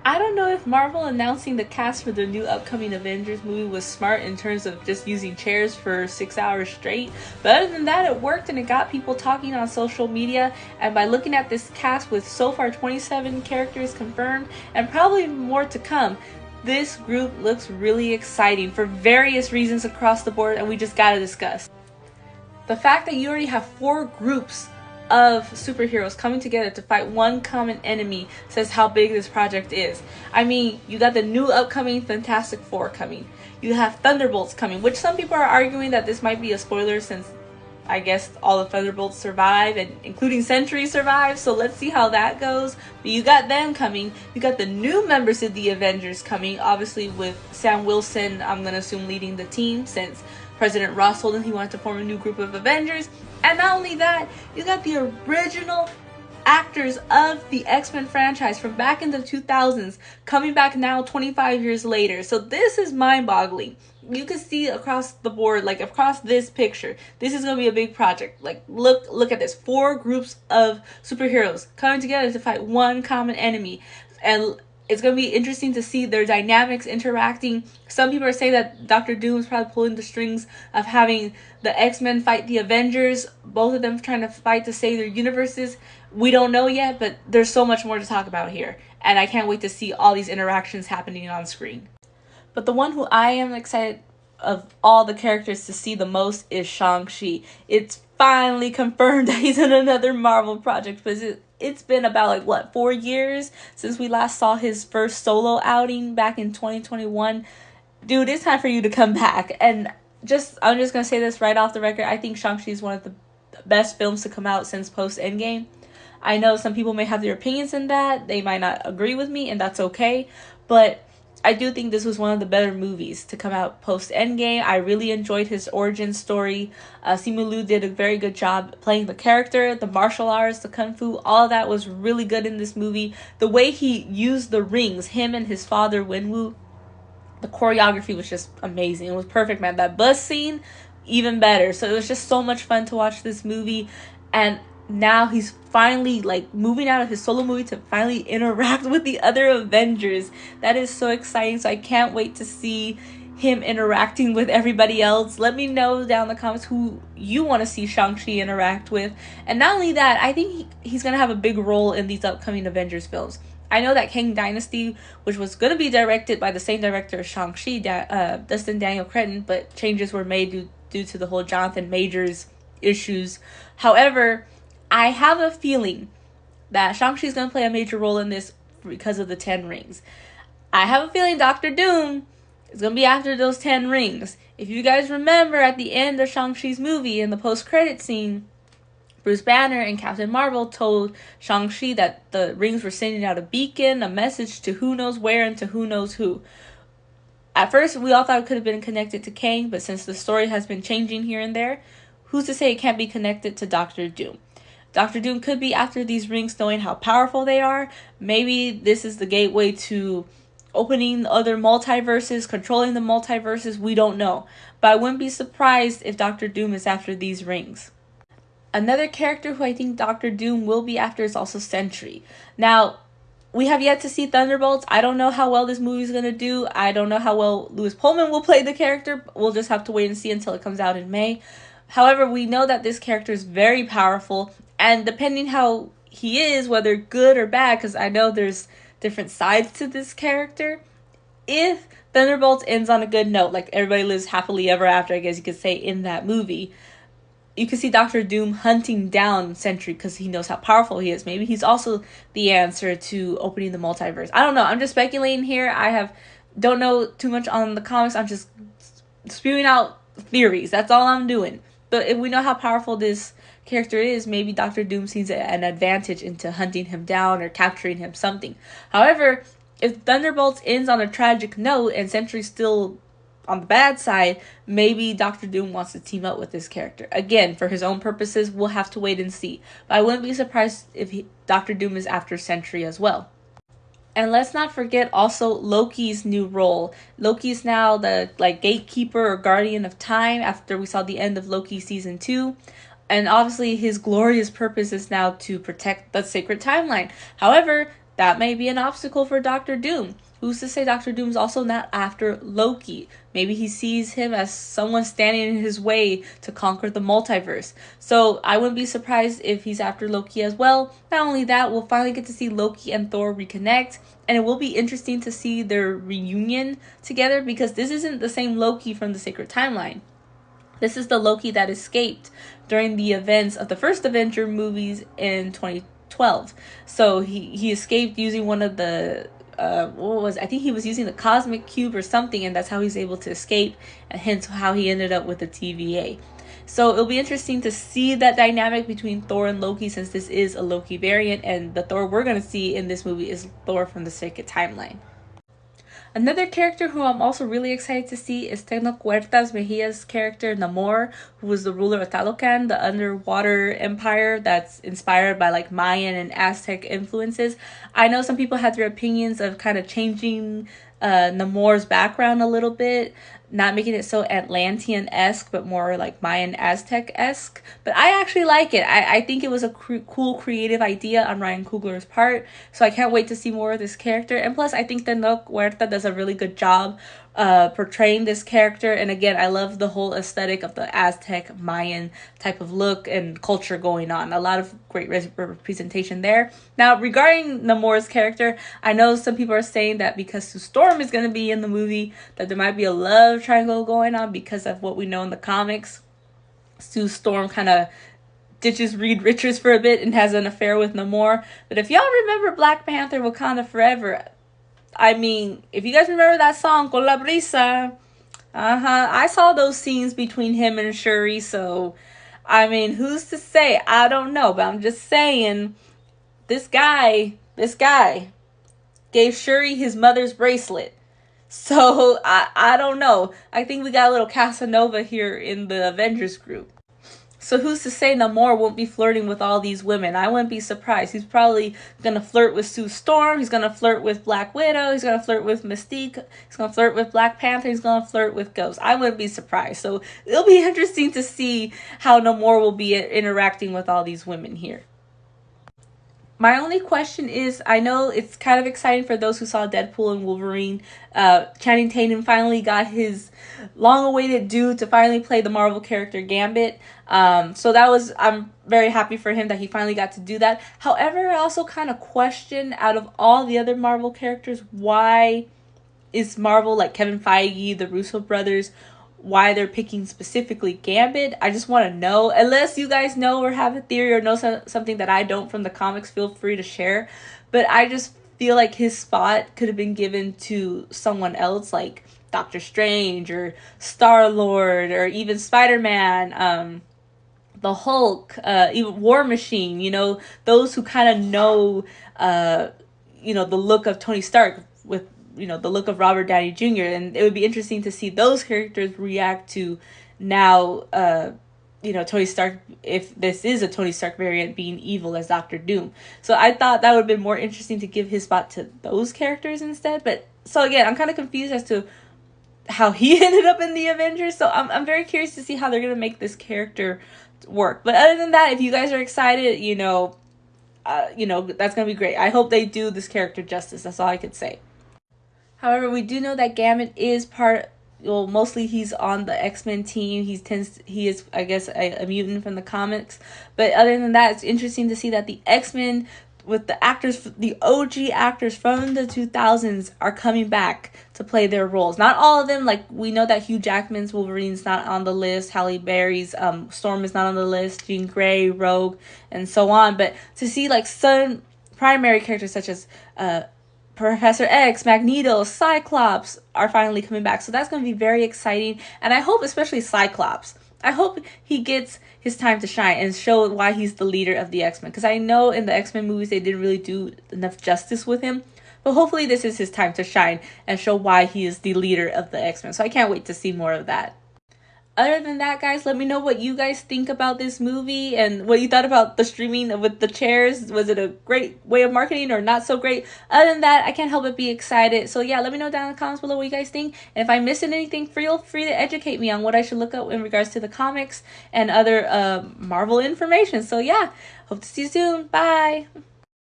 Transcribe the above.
I don't know if Marvel announcing the cast for the new upcoming Avengers movie was smart in terms of just using chairs for 6 hours straight, but other than that, it worked and it got people talking on social media. And by looking at this cast with so far 27 characters confirmed and probably more to come, this group looks really exciting for various reasons across the board, and we just gotta discuss. The fact that you already have 4 groups of superheroes coming together to fight one common enemy says how big this project is. I mean, you got the new upcoming Fantastic Four coming. You have Thunderbolts coming, which some people are arguing that this might be a spoiler since I guess all the Thunderbolts survive, and including Sentry survive, so let's see how that goes. But you got them coming. You got the new members of the Avengers coming, obviously with Sam Wilson, I'm gonna assume, leading the team since President Ross told him he wanted to form a new group of Avengers. And not only that, you got the original actors of the X-Men franchise from back in the 2000s coming back now 25 years later. So this is mind-boggling. You can see across the board, like across this picture, this is going to be a big project. Like look at this. 4 groups of superheroes coming together to fight one common enemy. And it's going to be interesting to see their dynamics interacting. Some people are saying that Doctor Doom is probably pulling the strings of having the X-Men fight the Avengers, both of them trying to fight to save their universes. We don't know yet, but there's so much more to talk about here. And I can't wait to see all these interactions happening on screen. But the one who I am excited of all the characters to see the most is Shang-Chi. It's finally confirmed that he's in another Marvel project, but it's been about 4 years since we last saw his first solo outing back in 2021. Dude, it's time for you to come back. And I'm just gonna say this right off the record. I think Shang-Chi is one of the best films to come out since post Endgame. I know some people may have their opinions in that. They might not agree with me, and that's okay. But I do think this was one of the better movies to come out post Endgame. I really enjoyed his origin story. Simu Liu did a very good job playing the character. The martial arts, the kung fu, all of that was really good in this movie. The way he used the rings, him and his father Wenwu, the choreography was just amazing. It was perfect, man. That bus scene, even better. So it was just so much fun to watch this movie. And now he's finally moving out of his solo movie to finally interact with the other Avengers. That is so exciting. So I can't wait to see him interacting with everybody else. Let me know down in the comments who you want to see Shang-Chi interact with. And not only that, I think he's going to have a big role in these upcoming Avengers films. I know that Kang Dynasty, which was going to be directed by the same director as Shang-Chi, Dustin Daniel Cretton, but changes were made due to the whole Jonathan Majors issues. However, I have a feeling that Shang-Chi is going to play a major role in this because of the 10 rings. I have a feeling Doctor Doom is going to be after those 10 rings. If you guys remember at the end of Shang-Chi's movie, in the post-credit scene, Bruce Banner and Captain Marvel told Shang-Chi that the rings were sending out a beacon, a message to who knows where and to who knows who. At first, we all thought it could have been connected to Kang, but since the story has been changing here and there, who's to say it can't be connected to Doctor Doom? Doctor Doom could be after these rings, knowing how powerful they are. Maybe this is the gateway to opening other multiverses, controlling the multiverses. We don't know. But I wouldn't be surprised if Doctor Doom is after these rings. Another character who I think Doctor Doom will be after is also Sentry. Now, we have yet to see Thunderbolts. I don't know how well this movie is going to do. I don't know how well Louis Pullman will play the character. We'll just have to wait and see until it comes out in May. However, we know that this character is very powerful. And depending how he is, whether good or bad, because I know there's different sides to this character, if Thunderbolts ends on a good note, like everybody lives happily ever after, I guess you could say, in that movie, you can see Doctor Doom hunting down Sentry because he knows how powerful he is. Maybe he's also the answer to opening the multiverse. I don't know. I'm just speculating here. Don't know too much on the comics. I'm just spewing out theories. That's all I'm doing. But if we know how powerful this character is, maybe Doctor Doom sees an advantage into hunting him down or capturing him, something. However, if Thunderbolts ends on a tragic note and Sentry's still on the bad side, maybe Doctor Doom wants to team up with this character. Again, for his own purposes, we'll have to wait and see. But I wouldn't be surprised if Doctor Doom is after Sentry as well. And let's not forget also Loki's new role. Loki's now the gatekeeper or guardian of time after we saw the end of Loki season 2. And obviously his glorious purpose is now to protect the sacred timeline. However, that may be an obstacle for Doctor Doom. Who's to say Doctor Doom's also not after Loki? Maybe he sees him as someone standing in his way to conquer the multiverse. So I wouldn't be surprised if he's after Loki as well. Not only that, we'll finally get to see Loki and Thor reconnect. And it will be interesting to see their reunion together, because this isn't the same Loki from the Sacred Timeline. This is the Loki that escaped during the events of the first Avenger movies in 2012. So he escaped using one of the I think he was using the cosmic cube or something, and that's how he's able to escape, and hence how he ended up with the TVA. So it'll be interesting to see that dynamic between Thor and Loki, since this is a Loki variant, and the Thor we're going to see in this movie is Thor from the Sacred Timeline. Another character who I'm also really excited to see is Tecno Huertas Mejia's character Namor, who was the ruler of Talocan, the underwater empire that's inspired by like Mayan and Aztec influences. I know some people had their opinions of kind of changing Namor's background a little bit, not making it so Atlantean-esque, but more like Mayan Aztec-esque. But I actually like it. I think it was a cool creative idea on Ryan Coogler's part, so I can't wait to see more of this character. And plus, I think Tecno Huerta does a really good job portraying this character. And again, I love the whole aesthetic of the Aztec Mayan type of look and culture going on. A lot of great representation there. Now, regarding Namor's character, I know some people are saying that because Sue Storm is going to be in the movie, that there might be a love triangle going on because of what we know in the comics. Sue Storm kind of ditches Reed Richards for a bit and has an affair with Namor. But if y'all remember Black Panther Wakanda Forever, I mean, if you guys remember that song, Con la Brisa, I saw those scenes between him and Shuri, so, I mean, who's to say? I don't know, but I'm just saying, this guy gave Shuri his mother's bracelet. So, I don't know. I think we got a little Casanova here in the Avengers group. So who's to say Namor won't be flirting with all these women? I wouldn't be surprised. He's probably going to flirt with Sue Storm. He's going to flirt with Black Widow. He's going to flirt with Mystique. He's going to flirt with Black Panther. He's going to flirt with Ghost. I wouldn't be surprised. So it'll be interesting to see how Namor will be interacting with all these women here. My only question is, I know it's kind of exciting for those who saw Deadpool and Wolverine. Channing Tatum finally got his long-awaited due to finally play the Marvel character Gambit. So I'm very happy for him that he finally got to do that. However, I also kind of question, out of all the other Marvel characters, why is Marvel, like Kevin Feige, the Russo brothers, why they're picking specifically Gambit. I just want to know. Unless you guys know or have a theory or know something that I don't from the comics, feel free to share. But I just feel like his spot could have been given to someone else, like Doctor Strange or Star-Lord or even Spider-Man, the Hulk, even War Machine, you know, those who kind of know, you know, the look of Tony Stark with, you know, the look of Robert Downey Jr. And it would be interesting to see those characters react to now, you know, Tony Stark, if this is a Tony Stark variant, being evil as Doctor Doom. So I thought that would have been more interesting to give his spot to those characters instead. But so again, I'm kind of confused as to how he ended up in the Avengers. So I'm very curious to see how they're going to make this character work. But other than that, if you guys are excited, you know, that's going to be great. I hope they do this character justice. That's all I could say. However, we do know that Gambit is mostly he's on the X-Men team. He is, I guess, a mutant from the comics. But other than that, it's interesting to see that the X-Men, with the actors, the OG actors from the 2000s, are coming back to play their roles. Not all of them. Like, we know that Hugh Jackman's Wolverine's not on the list. Halle Berry's Storm is not on the list. Jean Grey, Rogue, and so on. But to see, like, some primary characters such as Professor X, Magneto, Cyclops are finally coming back. So that's going to be very exciting. And I hope, especially Cyclops, I hope he gets his time to shine and show why he's the leader of the X-Men. Because I know in the X-Men movies they didn't really do enough justice with him. But hopefully this is his time to shine and show why he is the leader of the X-Men. So I can't wait to see more of that. Other than that, guys, let me know what you guys think about this movie and what you thought about the streaming with the chairs. Was it a great way of marketing or not so great? Other than that, I can't help but be excited. So yeah, let me know down in the comments below what you guys think. And if I'm missing anything, feel free to educate me on what I should look up in regards to the comics and other Marvel information. So yeah, hope to see you soon. Bye!